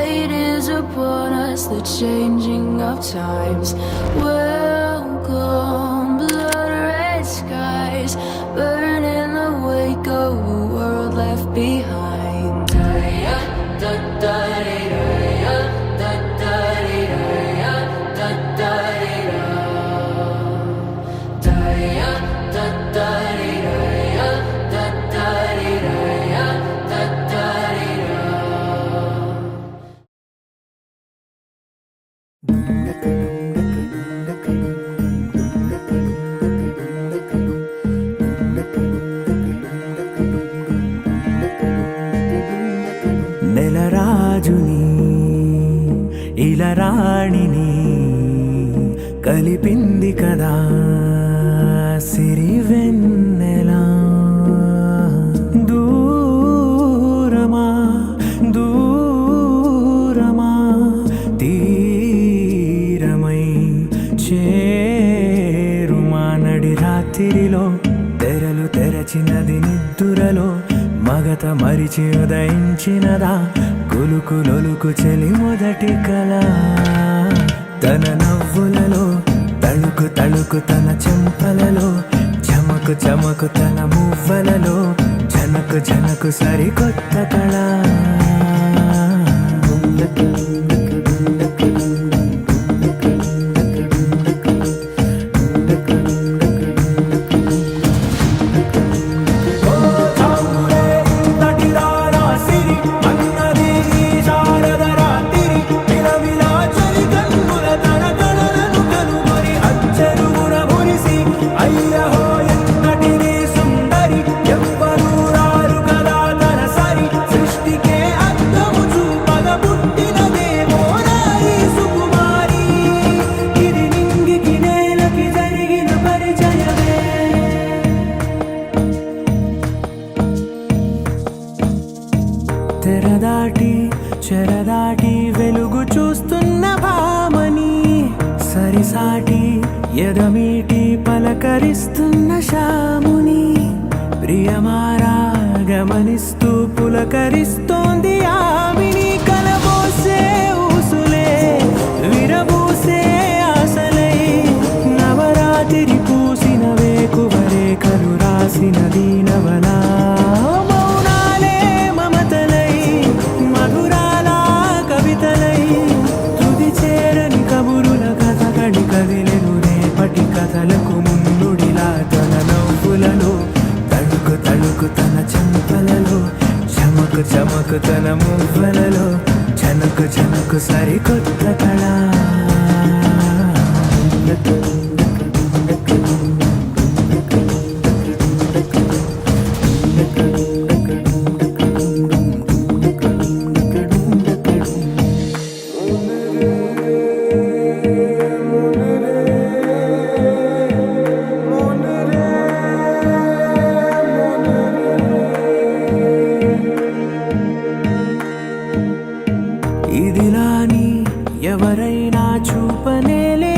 Fate is upon us, the changing of times. Welcome, blood red skies, burn in the wake of a world left behind. Da-ya, da-da-dee-da-ya, da-da-dee-da-ya, da-da-dee-da. Da-ya, da-da-dee-da-ya, da-da-dee-da-ya, da-da-dee-da. నెలరాజుని ఇలరాణిని కలిపింది కదా సిరివెన్నెలా. దూరమా దూరమా తీరమై చేరుమా నడి రాత్రిలో తెరలు తెరచినది నిద్దురలో మగత మరిచి ఉదయించినదా కులుకులొలుకు చెలి మొదటి కళ. తన నవ్వులలో తళుకు తళుకు తన చెంపలలో చమకు చమకు తన మువ్వలలో జనకు జనకు సరికొత్త కళ. తెరదాటి చెరదాటి వెలుగు చూస్తున్న భామని సరిసాటి ఎదమీటి పలకరిస్తున్న శాముని ప్రియమారా గమనిస్తూ పులకరిస్తోంది ఆవిని. కలబోసే ఊసులే విరబూసే ఆశలై నవరాత్రి పూసిన వేకువరేఖలు రాసిన దీనవనా. కథలకు ముందుడిలా తన నవ్వులలో తడుకు తడుకు తన చెంపలలో చమకు చమకు తన మువ్వలలో జనకు జనకు సరికొత్త కళ. ఇదిలాని ఎవరైనా చూపనేలే